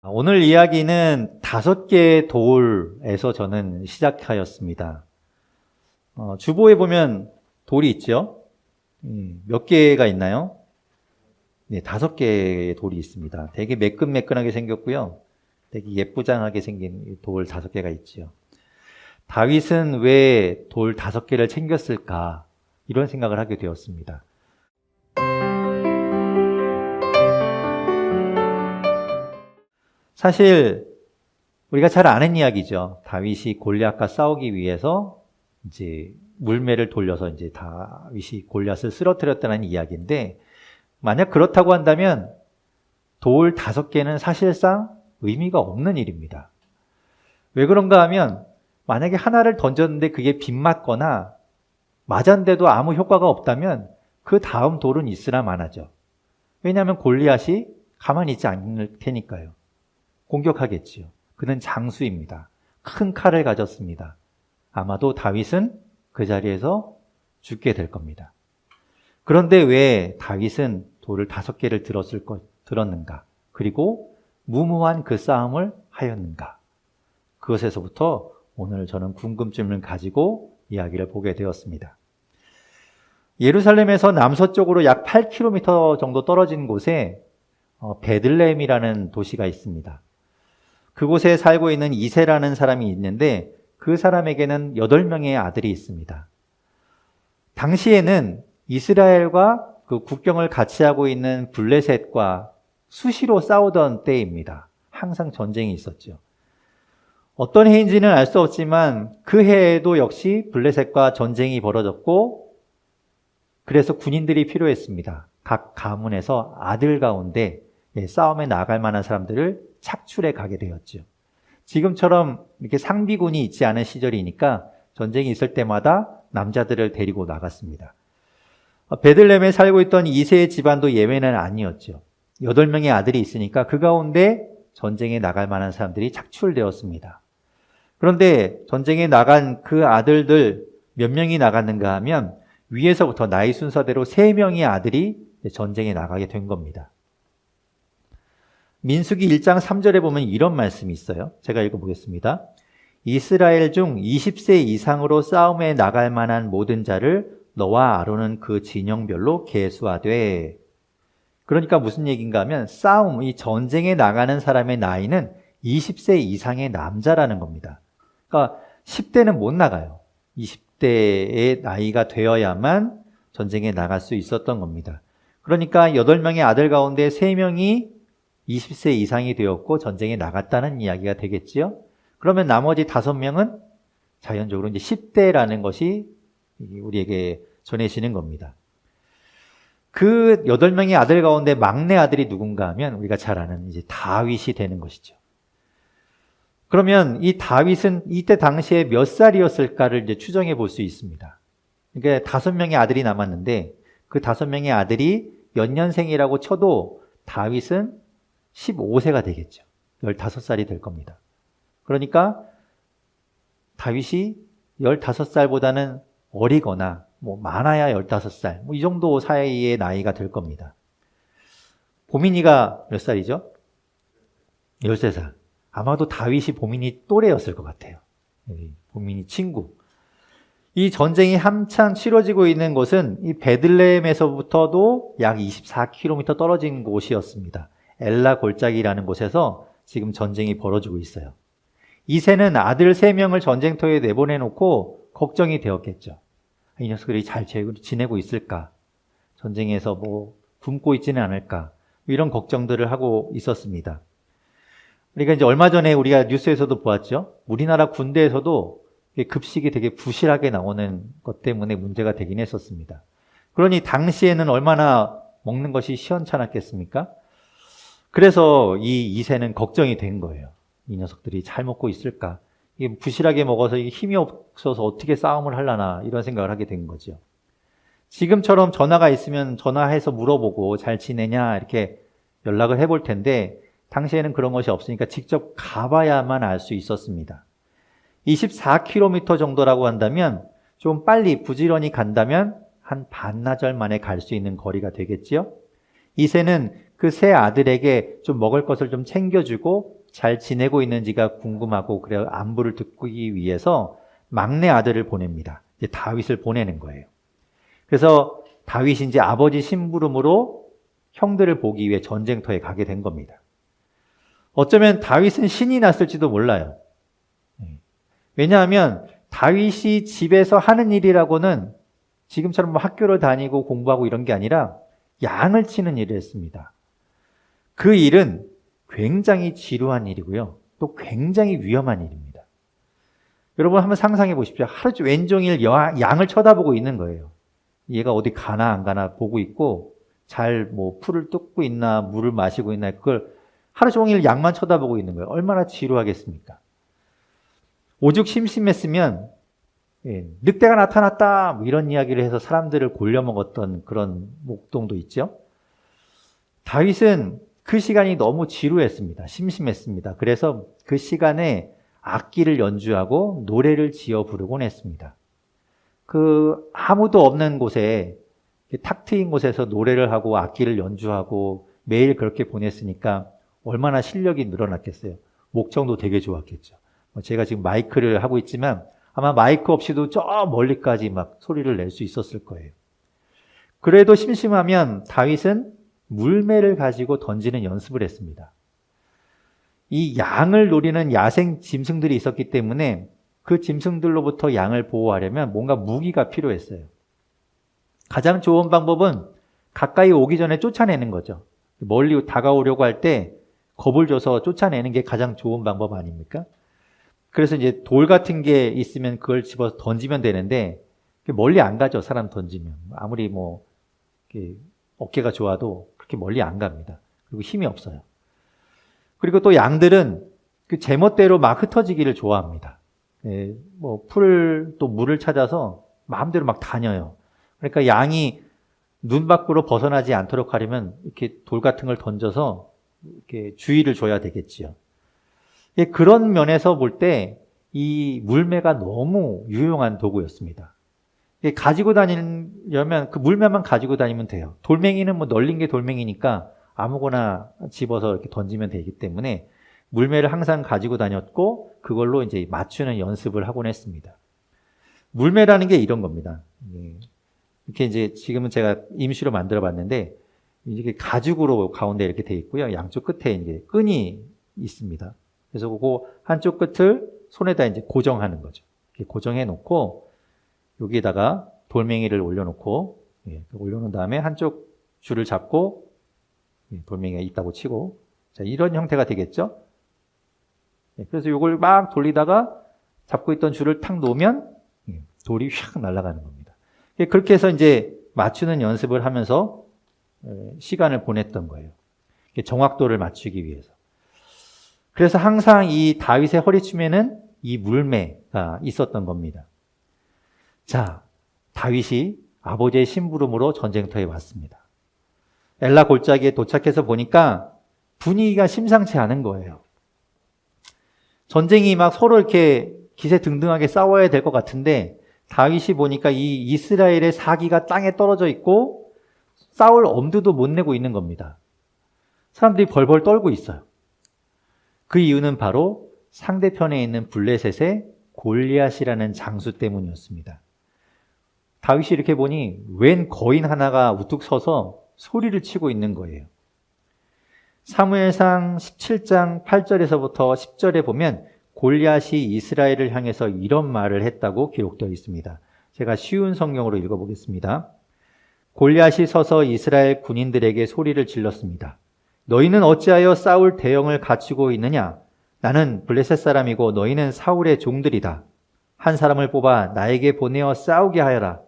오늘 이야기는 5개의 돌에서 저는 시작하였습니다. 주보에 보면 돌이 있죠? 몇 개가 있나요? 네, 5개의 돌이 있습니다. 되게 매끈매끈하게 생겼고요. 되게 예쁘장하게 생긴 돌 5개가 있죠. 다윗은 왜 돌 5개를 챙겼을까? 이런 생각을 하게 되었습니다. 사실 우리가 잘 아는 이야기죠. 다윗이 골리앗과 싸우기 위해서 이제 물매를 돌려서 이제 다윗이 골리앗을 쓰러뜨렸다는 이야기인데, 만약 그렇다고 한다면 돌 5개는 사실상 의미가 없는 일입니다. 왜 그런가 하면 만약에 하나를 던졌는데 그게 빗맞거나 맞았는데도 아무 효과가 없다면 그 다음 돌은 있으나 마나죠. 왜냐하면 골리앗이 가만히 있지 않을 테니까요. 공격하겠지요. 그는 장수입니다. 큰 칼을 가졌습니다. 아마도 다윗은 그 자리에서 죽게 될 겁니다. 그런데 왜 다윗은 돌을 5개를 들었는가? 그리고 무모한 그 싸움을 하였는가? 그것에서부터 오늘 저는 궁금증을 가지고 이야기를 보게 되었습니다. 예루살렘에서 남서쪽으로 약 8km 정도 떨어진 곳에 베들레헴이라는 도시가 있습니다. 그곳에 살고 있는 이세라는 사람이 있는데 그 사람에게는 8명의 아들이 있습니다. 당시에는 이스라엘과 그 국경을 같이 하고 있는 블레셋과 수시로 싸우던 때입니다. 항상 전쟁이 있었죠. 어떤 해인지는 알 수 없지만 그 해에도 역시 블레셋과 전쟁이 벌어졌고, 그래서 군인들이 필요했습니다. 각 가문에서 아들 가운데 싸움에 나갈 만한 사람들을 착출해 가게 되었죠. 지금처럼 이렇게 상비군이 있지 않은 시절이니까 전쟁이 있을 때마다 남자들을 데리고 나갔습니다. 베들레헴에 살고 있던 이세의 집안도 예외는 아니었죠. 8명의 아들이 있으니까 그 가운데 전쟁에 나갈 만한 사람들이 착출되었습니다. 그런데 전쟁에 나간 그 아들들 몇 명이 나갔는가 하면 위에서부터 나이 순서대로 3명의 아들이 전쟁에 나가게 된 겁니다. 민수기 1장 3절에 보면 이런 말씀이 있어요. 제가 읽어보겠습니다. 이스라엘 중 20세 이상으로 싸움에 나갈 만한 모든 자를 너와 아론은 그 진영별로 계수하되. 그러니까 무슨 얘기인가 하면 이 전쟁에 나가는 사람의 나이는 20세 이상의 남자라는 겁니다. 그러니까 10대는 못 나가요. 20대의 나이가 되어야만 전쟁에 나갈 수 있었던 겁니다. 그러니까 8명의 아들 가운데 3명이 20세 이상이 되었고 전쟁에 나갔다는 이야기가 되겠지요. 그러면 나머지 5명은 자연적으로 이제 10대라는 것이 우리에게 전해지는 겁니다. 그 8명의 아들 가운데 막내 아들이 누군가 하면 우리가 잘 아는 이제 다윗이 되는 것이죠. 그러면 이 다윗은 이때 당시에 몇 살이었을까를 이제 추정해 볼 수 있습니다. 그러니까 5명의 아들이 남았는데 그 5명의 아들이 연년생이라고 쳐도 다윗은 15세가 되겠죠. 15살이 될 겁니다. 그러니까 다윗이 15살보다는 어리거나 많아야 15살 이 정도 사이의 나이가 될 겁니다. 보민이가 몇 살이죠? 13살. 아마도 다윗이 보민이 또래였을 것 같아요. 보민이 친구. 이 전쟁이 한창 치러지고 있는 곳은 이 베들레헴에서부터도 약 24km 떨어진 곳이었습니다. 엘라 골짜기라는 곳에서 지금 전쟁이 벌어지고 있어요. 이새는 아들 3명을 전쟁터에 내보내놓고 걱정이 되었겠죠. 이 녀석들이 잘 지내고 있을까? 전쟁에서 굶고 있지는 않을까? 이런 걱정들을 하고 있었습니다. 그러니까 이제 얼마 전에 우리가 뉴스에서도 보았죠. 우리나라 군대에서도 급식이 되게 부실하게 나오는 것 때문에 문제가 되긴 했었습니다. 그러니 당시에는 얼마나 먹는 것이 시원찮았겠습니까? 그래서 이 이새는 걱정이 된 거예요. 이 녀석들이 잘 먹고 있을까? 이게 부실하게 먹어서 힘이 없어서 어떻게 싸움을 하려나 이런 생각을 하게 된 거죠. 지금처럼 전화가 있으면 전화해서 물어보고 잘 지내냐 이렇게 연락을 해볼 텐데 당시에는 그런 것이 없으니까 직접 가봐야만 알 수 있었습니다. 24km 정도라고 한다면 좀 빨리 부지런히 간다면 한 반나절 만에 갈 수 있는 거리가 되겠지요. 이새는 그 세 아들에게 좀 먹을 것을 좀 챙겨주고 잘 지내고 있는지가 궁금하고 그래 안부를 듣기 위해서 막내 아들을 보냅니다. 이제 다윗을 보내는 거예요. 그래서 다윗이 이제 아버지 심부름으로 형들을 보기 위해 전쟁터에 가게 된 겁니다. 어쩌면 다윗은 신이 났을지도 몰라요. 왜냐하면 다윗이 집에서 하는 일이라고는 지금처럼 뭐 학교를 다니고 공부하고 이런 게 아니라 양을 치는 일을 했습니다. 그 일은 굉장히 지루한 일이고요. 또 굉장히 위험한 일입니다. 여러분 한번 상상해 보십시오. 하루 종일 왼종일 양을 쳐다보고 있는 거예요. 얘가 어디 가나 안 가나 보고 있고 잘 뭐 풀을 뜯고 있나 물을 마시고 있나 그걸 하루 종일 양만 쳐다보고 있는 거예요. 얼마나 지루하겠습니까? 오죽 심심했으면 늑대가 나타났다 뭐 이런 이야기를 해서 사람들을 골려먹었던 그런 목동도 있죠. 다윗은 그 시간이 너무 지루했습니다. 심심했습니다. 그래서 그 시간에 악기를 연주하고 노래를 지어 부르곤 했습니다. 그 아무도 없는 곳에 탁 트인 곳에서 노래를 하고 악기를 연주하고 매일 그렇게 보냈으니까 얼마나 실력이 늘어났겠어요. 목청도 되게 좋았겠죠. 제가 지금 마이크를 하고 있지만 아마 마이크 없이도 저 멀리까지 막 소리를 낼 수 있었을 거예요. 그래도 심심하면 다윗은 물매를 가지고 던지는 연습을 했습니다. 이 양을 노리는 야생 짐승들이 있었기 때문에 그 짐승들로부터 양을 보호하려면 뭔가 무기가 필요했어요. 가장 좋은 방법은 가까이 오기 전에 쫓아내는 거죠. 멀리 다가오려고 할 때 겁을 줘서 쫓아내는 게 가장 좋은 방법 아닙니까? 그래서 이제 돌 같은 게 있으면 그걸 집어서 던지면 되는데 멀리 안 가죠. 사람 던지면. 아무리 뭐 어깨가 좋아도 그렇게 멀리 안 갑니다. 그리고 힘이 없어요. 그리고 또 양들은 그 제멋대로 막 흩어지기를 좋아합니다. 뭐 풀 또 물을 찾아서 마음대로 막 다녀요. 그러니까 양이 눈 밖으로 벗어나지 않도록 하려면 이렇게 돌 같은 걸 던져서 이렇게 주의를 줘야 되겠지요. 그런 면에서 볼 때 이 물매가 너무 유용한 도구였습니다. 가지고 다니려면 그 물매만 가지고 다니면 돼요. 돌멩이는 뭐 널린 게 돌멩이니까 아무거나 집어서 이렇게 던지면 되기 때문에 물매를 항상 가지고 다녔고 그걸로 이제 맞추는 연습을 하곤 했습니다. 물매라는 게 이런 겁니다. 이렇게 이제 지금은 제가 임시로 만들어 봤는데 이렇게 가죽으로 가운데 이렇게 돼 있고요. 양쪽 끝에 이제 끈이 있습니다. 그래서 그거 한쪽 끝을 손에다 이제 고정하는 거죠. 이렇게 고정해 놓고 여기에다가 돌멩이를 올려놓고 올려놓은 다음에 한쪽 줄을 잡고 돌멩이가 있다고 치고 자 이런 형태가 되겠죠. 그래서 이걸 막 돌리다가 잡고 있던 줄을 탁 놓으면 돌이 휙 날아가는 겁니다. 그렇게 해서 이제 맞추는 연습을 하면서 시간을 보냈던 거예요. 정확도를 맞추기 위해서. 그래서 항상 이 다윗의 허리춤에는 이 물매가 있었던 겁니다. 자, 다윗이 아버지의 심부름으로 전쟁터에 왔습니다. 엘라 골짜기에 도착해서 보니까 분위기가 심상치 않은 거예요. 전쟁이 막 서로 이렇게 기세등등하게 싸워야 될 것 같은데 다윗이 보니까 이 이스라엘의 사기가 땅에 떨어져 있고 싸울 엄두도 못 내고 있는 겁니다. 사람들이 벌벌 떨고 있어요. 그 이유는 바로 상대편에 있는 블레셋의 골리앗이라는 장수 때문이었습니다. 다윗이 이렇게 보니 웬 거인 하나가 우뚝 서서 소리를 치고 있는 거예요. 사무엘상 17장 8절에서부터 10절에 보면 골리앗이 이스라엘을 향해서 이런 말을 했다고 기록되어 있습니다. 제가 쉬운 성경으로 읽어보겠습니다. 골리앗이 서서 이스라엘 군인들에게 소리를 질렀습니다. 너희는 어찌하여 싸울 대형을 갖추고 있느냐? 나는 블레셋 사람이고 너희는 사울의 종들이다. 한 사람을 뽑아 나에게 보내어 싸우게 하여라.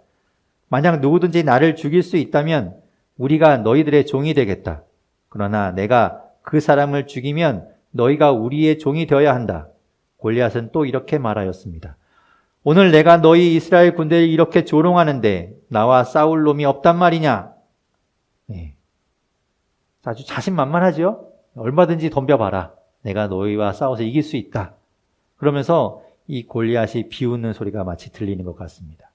만약 누구든지 나를 죽일 수 있다면 우리가 너희들의 종이 되겠다. 그러나 내가 그 사람을 죽이면 너희가 우리의 종이 되어야 한다. 골리앗은 또 이렇게 말하였습니다. 오늘 내가 너희 이스라엘 군대를 이렇게 조롱하는데 나와 싸울 놈이 없단 말이냐? 네. 아주 자신만만하죠? 얼마든지 덤벼봐라. 내가 너희와 싸워서 이길 수 있다. 그러면서 이 골리앗이 비웃는 소리가 마치 들리는 것 같습니다.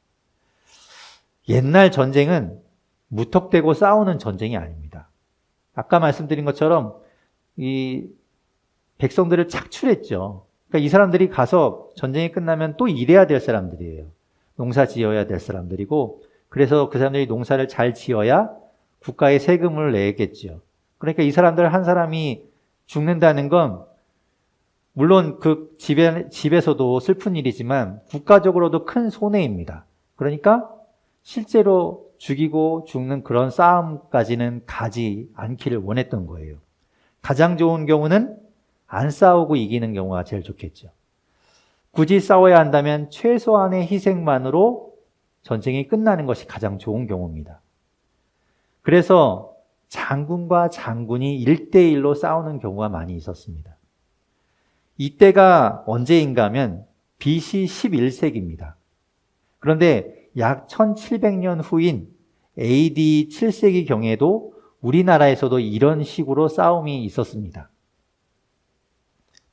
옛날 전쟁은 무턱대고 싸우는 전쟁이 아닙니다. 아까 말씀드린 것처럼 이 백성들을 착출했죠. 그러니까 이 사람들이 가서 전쟁이 끝나면 또 일해야 될 사람들이에요. 농사 지어야 될 사람들이고, 그래서 그 사람들이 농사를 잘 지어야 국가에 세금을 내겠죠. 그러니까 이 사람들 한 사람이 죽는다는 건 물론 그 집에서도 슬픈 일이지만 국가적으로도 큰 손해입니다. 그러니까 실제로 죽이고 죽는 그런 싸움까지는 가지 않기를 원했던 거예요. 가장 좋은 경우는 안 싸우고 이기는 경우가 제일 좋겠죠. 굳이 싸워야 한다면 최소한의 희생만으로 전쟁이 끝나는 것이 가장 좋은 경우입니다. 그래서 장군과 장군이 1대1로 싸우는 경우가 많이 있었습니다. 이때가 언제인가 하면 BC 11세기입니다. 그런데 약 1700년 후인 AD 7세기 경에도 우리나라에서도 이런 식으로 싸움이 있었습니다.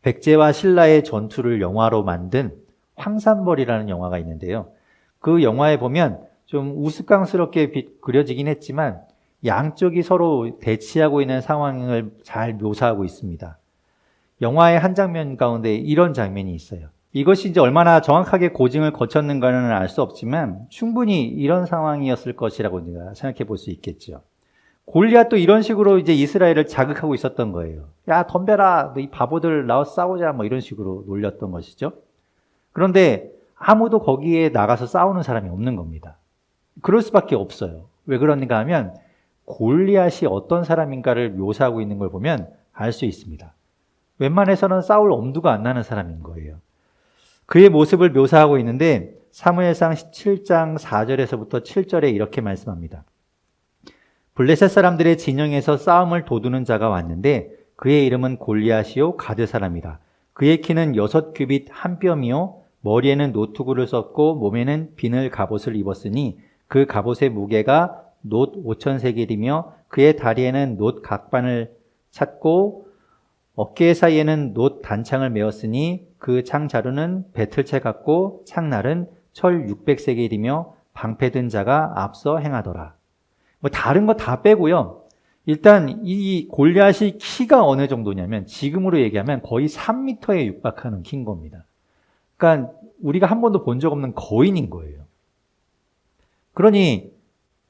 백제와 신라의 전투를 영화로 만든 황산벌이라는 영화가 있는데요. 그 영화에 보면 좀 우스꽝스럽게 그려지긴 했지만 양쪽이 서로 대치하고 있는 상황을 잘 묘사하고 있습니다. 영화의 한 장면 가운데 이런 장면이 있어요. 이것이 이제 얼마나 정확하게 고증을 거쳤는가는 알 수 없지만 충분히 이런 상황이었을 것이라고 생각해 볼 수 있겠죠. 골리앗도 이런 식으로 이제 이스라엘을 자극하고 있었던 거예요. 야, 덤벼라, 너 이 바보들 나와서 싸우자, 뭐 이런 식으로 놀렸던 것이죠. 그런데 아무도 거기에 나가서 싸우는 사람이 없는 겁니다. 그럴 수밖에 없어요. 왜 그러는가 하면 골리앗이 어떤 사람인가를 묘사하고 있는 걸 보면 알 수 있습니다. 웬만해서는 싸울 엄두가 안 나는 사람인 거예요. 그의 모습을 묘사하고 있는데 사무엘상 17장 4절에서부터 7절에 이렇게 말씀합니다. 블레셋 사람들의 진영에서 싸움을 도두는 자가 왔는데 그의 이름은 골리앗이요 가드 사람이다. 그의 키는 6규빗 한 뼘이요 머리에는 노투구를 썼고 몸에는 비늘 갑옷을 입었으니 그 갑옷의 무게가 놋 5,000세겔이며 그의 다리에는 놋 각반을 찼고 어깨 사이에는 놋 단창을 메었으니 그 창 자루는 배틀채 같고 창날은 철 600세겔이며 방패든 자가 앞서 행하더라. 뭐 다른 거 다 빼고요. 일단 이 골리앗이 키가 어느 정도냐면 지금으로 얘기하면 거의 3m에 육박하는 키인 겁니다. 그러니까 우리가 한 번도 본 적 없는 거인인 거예요. 그러니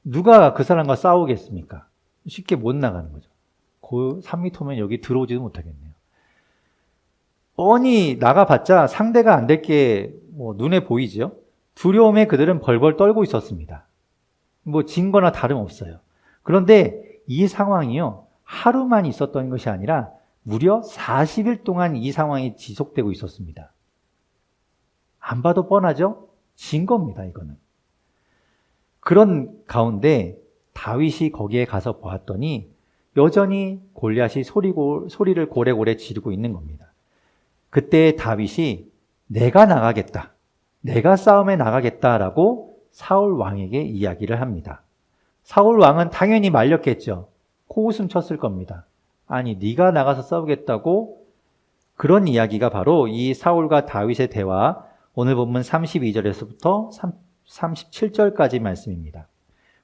누가 그 사람과 싸우겠습니까? 쉽게 못 나가는 거죠. 그 3m면 여기 들어오지도 못하겠네요. 뻔히 나가봤자 상대가 안 될 게 뭐 눈에 보이죠. 두려움에 그들은 벌벌 떨고 있었습니다. 뭐 진 거나 다름없어요. 그런데 이 상황이요, 하루만 있었던 것이 아니라 무려 40일 동안 이 상황이 지속되고 있었습니다. 안 봐도 뻔하죠? 진 겁니다, 이거는. 그런 가운데 다윗이 거기에 가서 보았더니 여전히 골리앗이 소리를 고래고래 지르고 있는 겁니다. 그때 다윗이 내가 나가겠다, 내가 싸움에 나가겠다라고 사울 왕에게 이야기를 합니다. 사울 왕은 당연히 말렸겠죠. 코웃음 쳤을 겁니다. 아니, 네가 나가서 싸우겠다고? 그런 이야기가 바로 이 사울과 다윗의 대화, 오늘 본문 32절에서부터 37절까지 말씀입니다.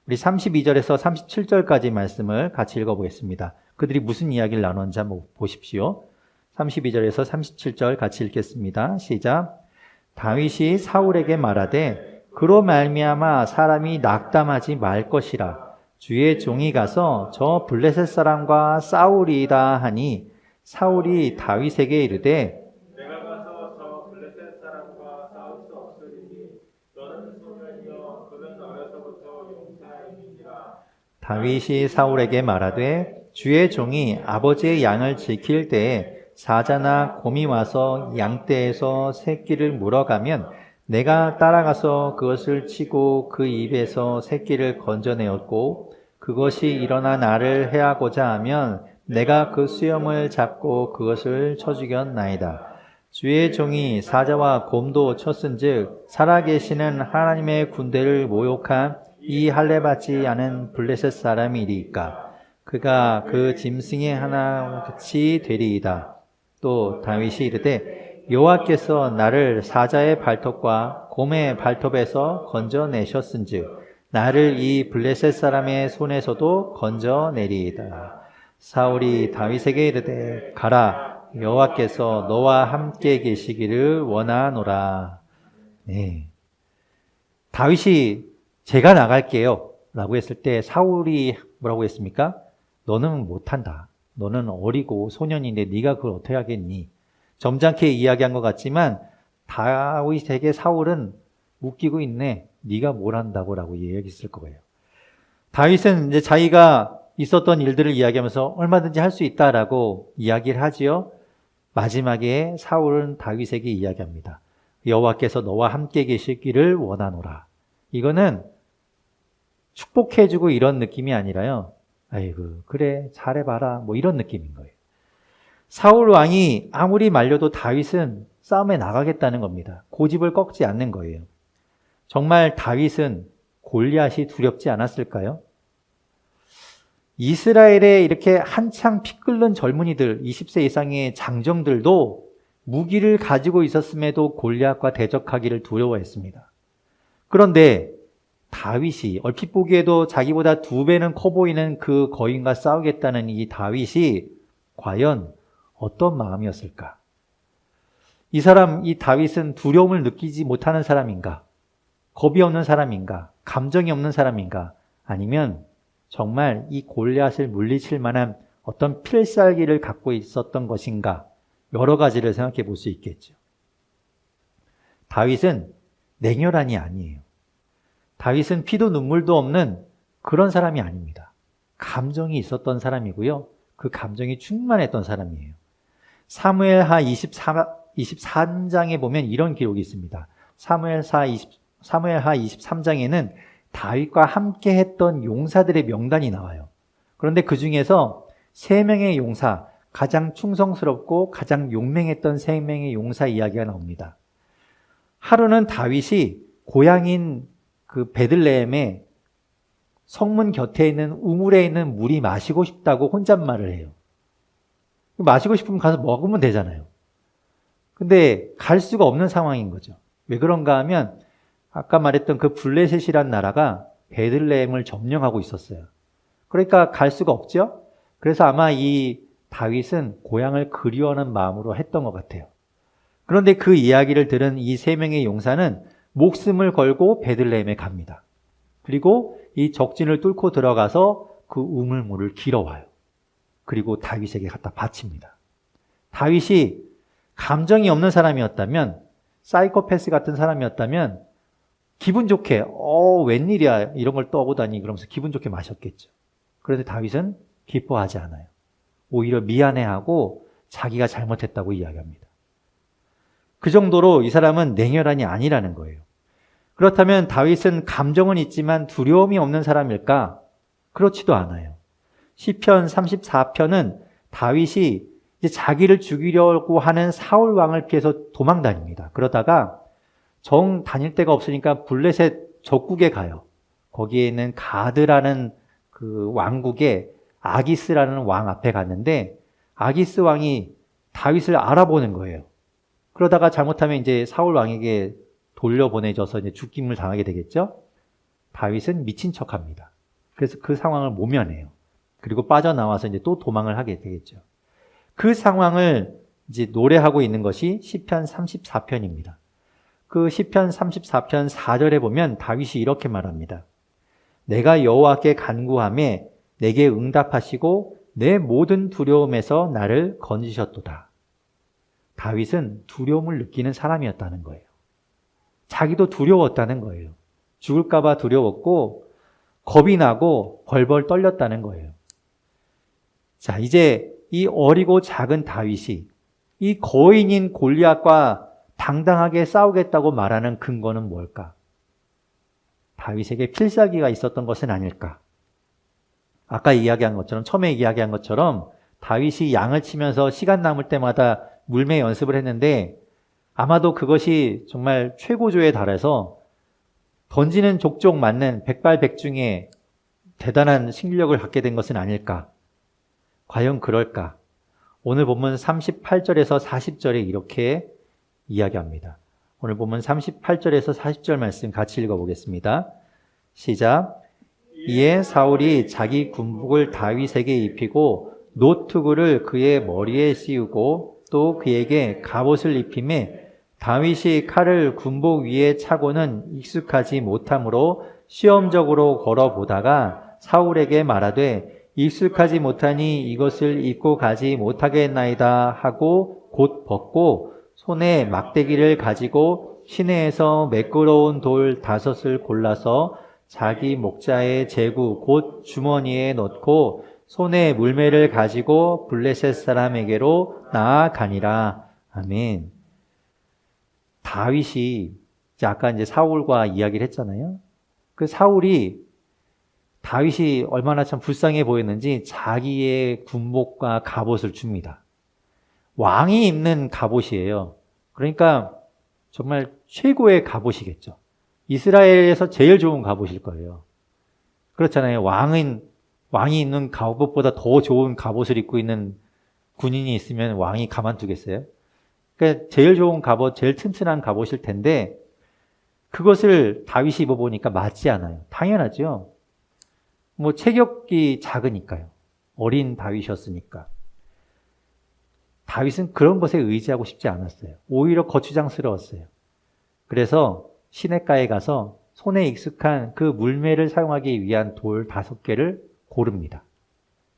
우리 32절에서 37절까지 말씀을 같이 읽어보겠습니다. 그들이 무슨 이야기를 나눴는지 한번 보십시오. 32절에서 37절 같이 읽겠습니다. 시작. 다윗이 사울에게 말하되 그로 말미암아 사람이 낙담하지 말 것이라. 주의 종이 가서 저 블레셋 사람과 싸우리이다 하니 사울이 다윗에게 이르되 내가 가서 저 블레셋 사람과 싸울 수 없으리니 너는 소년이여 그는 어려서부터 용사임이니라. 다윗이 사울에게 말하되 주의 종이 아버지의 양을 지킬 때에 사자나 곰이 와서 양떼에서 새끼를 물어가면 내가 따라가서 그것을 치고 그 입에서 새끼를 건져내었고 그것이 일어나 나를 해하고자 하면 내가 그 수염을 잡고 그것을 쳐 죽였나이다. 주의 종이 사자와 곰도 쳤은즉 살아계시는 하나님의 군대를 모욕한 이 할례받지 않은 블레셋 사람이리까. 그가 그 짐승의 하나같이 되리이다. 또 다윗이 이르되 여호와께서 나를 사자의 발톱과 곰의 발톱에서 건져내셨은즉 나를 이 블레셋 사람의 손에서도 건져내리이다. 사울이 다윗에게 이르되 가라, 여호와께서 너와 함께 계시기를 원하노라. 네. 다윗이 제가 나갈게요 라고 했을 때 사울이 뭐라고 했습니까? 너는 못한다. 너는 어리고 소년인데 네가 그걸 어떻게 하겠니? 점잖게 이야기한 것 같지만 다윗에게 사울은 웃기고 있네. 네가 뭘 한다고 라고 이야기했을 거예요. 다윗은 이제 자기가 있었던 일들을 이야기하면서 얼마든지 할 수 있다라고 이야기를 하지요. 마지막에 사울은 다윗에게 이야기합니다. 여호와께서 너와 함께 계시기를 원하노라. 이거는 축복해주고 이런 느낌이 아니라요. 아이고 그래 잘해봐라 뭐 이런 느낌인 거예요. 사울 왕이 아무리 말려도 다윗은 싸움에 나가겠다는 겁니다. 고집을 꺾지 않는 거예요. 정말 다윗은 골리앗이 두렵지 않았을까요? 이스라엘에 이렇게 한창 피 끓는 젊은이들, 20세 이상의 장정들도 무기를 가지고 있었음에도 골리앗과 대적하기를 두려워했습니다. 그런데 다윗이 얼핏 보기에도 자기보다 2배는 커 보이는 그 거인과 싸우겠다는 이 다윗이 과연 어떤 마음이었을까? 이 다윗은 두려움을 느끼지 못하는 사람인가? 겁이 없는 사람인가? 감정이 없는 사람인가? 아니면 정말 이 골리앗을 물리칠 만한 어떤 필살기를 갖고 있었던 것인가? 여러 가지를 생각해 볼 수 있겠죠. 다윗은 냉혈한이 아니에요. 다윗은 피도 눈물도 없는 그런 사람이 아닙니다. 감정이 있었던 사람이고요. 그 감정이 충만했던 사람이에요. 사무엘하 23장에 보면 이런 기록이 있습니다. 사무엘하 23장에는 다윗과 함께 했던 용사들의 명단이 나와요. 그런데 그 중에서 3명의 용사, 가장 충성스럽고 가장 용맹했던 3명의 용사 이야기가 나옵니다. 하루는 다윗이 고향인 그 베들레헴에 성문 곁에 있는 우물에 있는 물이 마시고 싶다고 혼잣말을 해요. 마시고 싶으면 가서 먹으면 되잖아요. 근데 갈 수가 없는 상황인 거죠. 왜 그런가 하면 아까 말했던 그 블레셋이란 나라가 베들레헴을 점령하고 있었어요. 그러니까 갈 수가 없죠. 그래서 아마 이 다윗은 고향을 그리워하는 마음으로 했던 것 같아요. 그런데 그 이야기를 들은 이 3명의 용사는 목숨을 걸고 베들레헴에 갑니다. 그리고 이 적진을 뚫고 들어가서 그 우물물을 길어와요. 그리고 다윗에게 갖다 바칩니다. 다윗이 감정이 없는 사람이었다면, 사이코패스 같은 사람이었다면 기분 좋게 웬일이야 이런 걸 떠보다니 그러면서 기분 좋게 마셨겠죠. 그런데 다윗은 기뻐하지 않아요. 오히려 미안해하고 자기가 잘못했다고 이야기합니다. 그 정도로 이 사람은 냉혈한이 아니라는 거예요. 그렇다면 다윗은 감정은 있지만 두려움이 없는 사람일까? 그렇지도 않아요. 시편 34편은 다윗이 이제 자기를 죽이려고 하는 사울 왕을 피해서 도망 다닙니다. 그러다가 정 다닐 데가 없으니까 블레셋 적국에 가요. 거기에 있는 가드라는 그 왕국에 아기스라는 왕 앞에 갔는데 아기스 왕이 다윗을 알아보는 거예요. 그러다가 잘못하면 이제 사울 왕에게 돌려보내져서 이제 죽임을 당하게 되겠죠. 다윗은 미친 척합니다. 그래서 그 상황을 모면해요. 그리고 빠져나와서 이제 또 도망을 하게 되겠죠. 그 상황을 이제 노래하고 있는 것이 시편 34편입니다. 그 시편 34편 4절에 보면 다윗이 이렇게 말합니다. 내가 여호와께 간구하며 내게 응답하시고 내 모든 두려움에서 나를 건지셨도다. 다윗은 두려움을 느끼는 사람이었다는 거예요. 자기도 두려웠다는 거예요. 죽을까 봐 두려웠고 겁이 나고 벌벌 떨렸다는 거예요. 자, 이제 이 어리고 작은 다윗이 이 거인인 골리앗과 당당하게 싸우겠다고 말하는 근거는 뭘까? 다윗에게 필살기가 있었던 것은 아닐까? 아까 이야기한 것처럼, 처음에 이야기한 것처럼 다윗이 양을 치면서 시간 남을 때마다 물매 연습을 했는데 아마도 그것이 정말 최고조에 달해서 던지는 족족 맞는 백발백중의 대단한 실력을 갖게 된 것은 아닐까? 과연 그럴까? 오늘 본문 38절에서 40절에 이렇게 이야기합니다. 오늘 본문 38절에서 40절 말씀 같이 읽어보겠습니다. 시작. 이에 사울이 자기 군복을 다윗에게 입히고 노트구를 그의 머리에 씌우고 또 그에게 갑옷을 입히매 다윗이 칼을 군복 위에 차고는 익숙하지 못하므로 시험적으로 걸어보다가 사울에게 말하되 익숙하지 못하니 이것을 입고 가지 못하겠나이다 하고 곧 벗고 손에 막대기를 가지고 시내에서 매끄러운 돌 5을 골라서 자기 목자의 제구 곧 주머니에 넣고 손에 물매를 가지고 블레셋 사람에게로 나아가니라. 아멘. 다윗이 아까 이제 사울과 이야기를 했잖아요. 그 사울이 다윗이 얼마나 참 불쌍해 보였는지 자기의 군복과 갑옷을 줍니다. 왕이 입는 갑옷이에요. 그러니까 정말 최고의 갑옷이겠죠. 이스라엘에서 제일 좋은 갑옷일 거예요. 그렇잖아요. 왕이 입는 갑옷보다 더 좋은 갑옷을 입고 있는 군인이 있으면 왕이 가만두겠어요? 그러니까 제일 좋은 갑옷, 제일 튼튼한 갑옷일 텐데 그것을 다윗이 입어보니까 맞지 않아요. 당연하죠. 뭐 체격이 작으니까요. 어린 다윗이었으니까. 다윗은 그런 것에 의지하고 싶지 않았어요. 오히려 거추장스러웠어요. 그래서 시냇가에 가서 손에 익숙한 그 물매를 사용하기 위한 돌 5개를 고릅니다.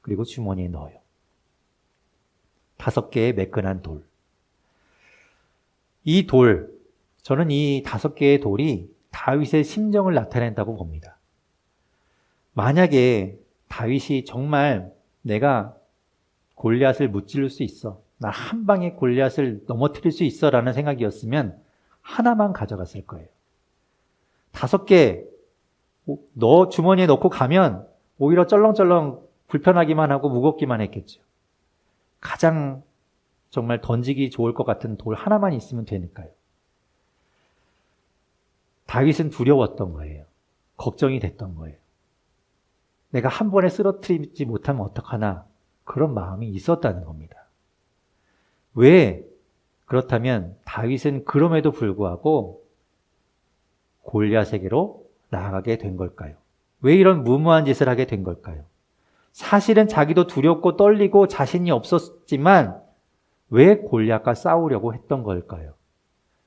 그리고 주머니에 넣어요. 5개의 매끈한 돌. 이 돌, 저는 이 5개의 돌이 다윗의 심정을 나타낸다고 봅니다. 만약에 다윗이 정말 내가 골리앗을 무찌를 수 있어, 나 한 방에 골리앗을 넘어뜨릴 수 있어 라는 생각이었으면 하나만 가져갔을 거예요. 5개 너 주머니에 넣고 가면 오히려 쩔렁쩔렁 불편하기만 하고 무겁기만 했겠죠. 가장 정말 던지기 좋을 것 같은 돌 하나만 있으면 되니까요. 다윗은 두려웠던 거예요. 걱정이 됐던 거예요. 내가 한 번에 쓰러뜨리지 못하면 어떡하나 그런 마음이 있었다는 겁니다. 왜 그렇다면 다윗은 그럼에도 불구하고 골리앗에게로 나아가게 된 걸까요? 왜 이런 무모한 짓을 하게 된 걸까요? 사실은 자기도 두렵고 떨리고 자신이 없었지만 왜 골리앗과 싸우려고 했던 걸까요?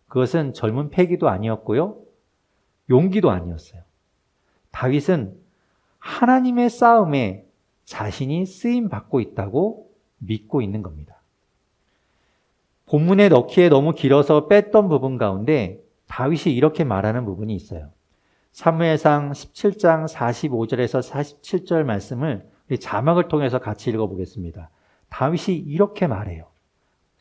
그것은 젊은 패기도 아니었고요. 용기도 아니었어요. 다윗은 하나님의 싸움에 자신이 쓰임받고 있다고 믿고 있는 겁니다. 본문에 넣기에 너무 길어서 뺐던 부분 가운데 다윗이 이렇게 말하는 부분이 있어요. 사무엘상 17장 45절에서 47절 말씀을 자막을 통해서 같이 읽어보겠습니다. 다윗이 이렇게 말해요.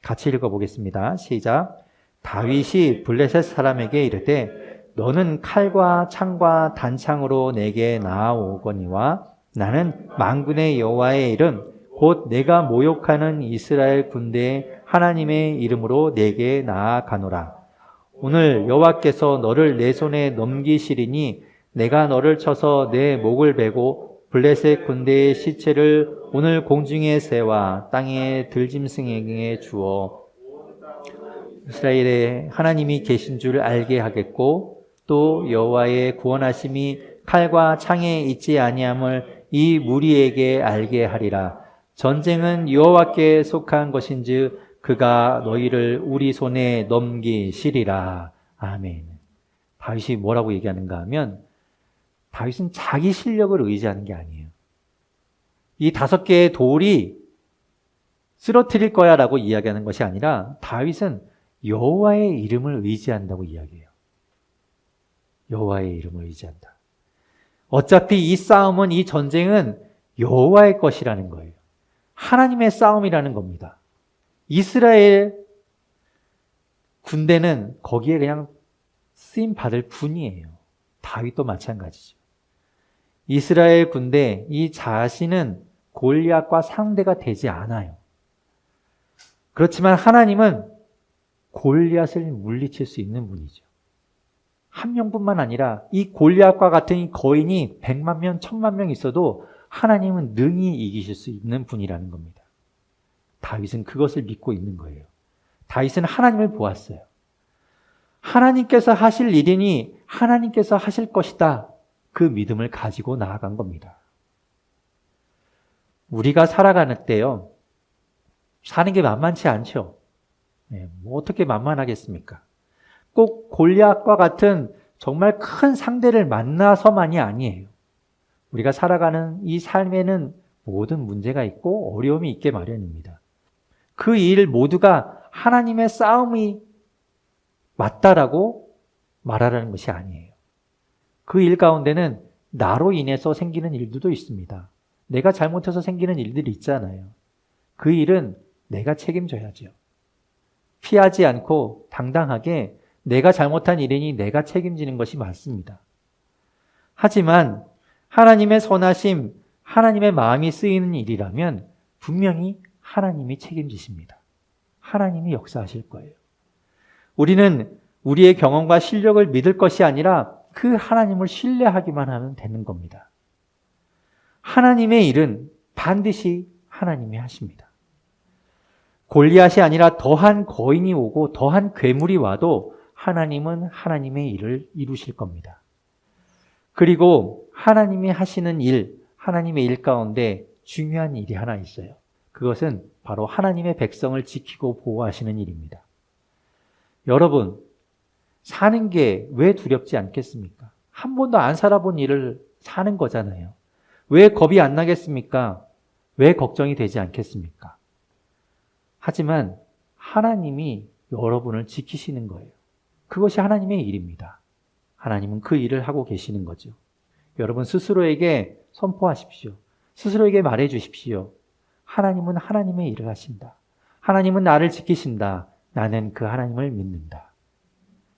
같이 읽어보겠습니다. 시작. 다윗이 블레셋 사람에게 이르되 너는 칼과 창과 단창으로 내게 나아오거니와 나는 만군의 여호와의 이름 곧 내가 모욕하는 이스라엘 군대의 하나님의 이름으로 내게 나아가노라. 오늘 여호와께서 너를 내 손에 넘기시리니 내가 너를 쳐서 내 목을 베고 블레셋 군대의 시체를 오늘 공중의 새와 땅의 들짐승에게 주어 이스라엘에 하나님이 계신 줄 알게 하겠고 또 여호와의 구원하심이 칼과 창에 있지 아니함을 이 무리에게 알게 하리라. 전쟁은 여호와께 속한 것인즉 그가 너희를 우리 손에 넘기시리라. 아멘. 다윗이 뭐라고 얘기하는가 하면 다윗은 자기 실력을 의지하는 게 아니에요. 이 5개의 돌이 쓰러뜨릴 거야 라고 이야기하는 것이 아니라 다윗은 여호와의 이름을 의지한다고 이야기해요. 여호와의 이름을 의지한다. 어차피 이 싸움은, 이 전쟁은 여호와의 것이라는 거예요. 하나님의 싸움이라는 겁니다. 이스라엘 군대는 거기에 그냥 쓰임 받을 뿐이에요. 다윗도 마찬가지죠. 이스라엘 군대, 이 자신은 골리앗과 상대가 되지 않아요. 그렇지만 하나님은 골리앗을 물리칠 수 있는 분이죠. 한 명뿐만 아니라 이 골리앗과 같은 이 거인이 100만 명, 1000만 명 있어도 하나님은 능히 이기실 수 있는 분이라는 겁니다. 다윗은 그것을 믿고 있는 거예요. 다윗은 하나님을 보았어요. 하나님께서 하실 일이니 하나님께서 하실 것이다. 그 믿음을 가지고 나아간 겁니다. 우리가 살아가는 때요, 사는 게 만만치 않죠. 뭐 어떻게 만만하겠습니까? 꼭 골리앗과 같은 정말 큰 상대를 만나서만이 아니에요. 우리가 살아가는 이 삶에는 모든 문제가 있고 어려움이 있게 마련입니다. 그 일 모두가 하나님의 싸움이 맞다라고 말하라는 것이 아니에요. 그 일 가운데는 나로 인해서 생기는 일들도 있습니다. 내가 잘못해서 생기는 일들이 있잖아요. 그 일은 내가 책임져야죠. 피하지 않고 당당하게 내가 잘못한 일이니 내가 책임지는 것이 맞습니다. 하지만 하나님의 선하심, 하나님의 마음이 쓰이는 일이라면 분명히 하나님이 책임지십니다. 하나님이 역사하실 거예요. 우리는 우리의 경험과 실력을 믿을 것이 아니라 그 하나님을 신뢰하기만 하면 되는 겁니다. 하나님의 일은 반드시 하나님이 하십니다. 골리앗이 아니라 더한 거인이 오고 더한 괴물이 와도 하나님은 하나님의 일을 이루실 겁니다. 그리고 하나님이 하시는 일, 하나님의 일 가운데 중요한 일이 하나 있어요. 그것은 바로 하나님의 백성을 지키고 보호하시는 일입니다. 여러분, 사는 게 왜 두렵지 않겠습니까? 한 번도 안 살아본 일을 사는 거잖아요. 왜 겁이 안 나겠습니까? 왜 걱정이 되지 않겠습니까? 하지만 하나님이 여러분을 지키시는 거예요. 그것이 하나님의 일입니다. 하나님은 그 일을 하고 계시는 거죠. 여러분 스스로에게 선포하십시오. 스스로에게 말해 주십시오. 하나님은 하나님의 일을 하신다. 하나님은 나를 지키신다. 나는 그 하나님을 믿는다.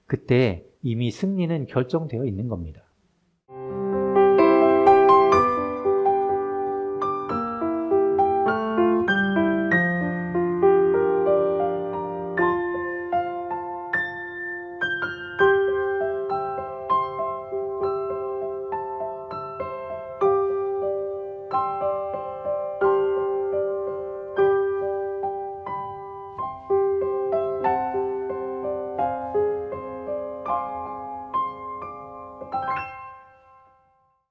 그때 이미 승리는 결정되어 있는 겁니다.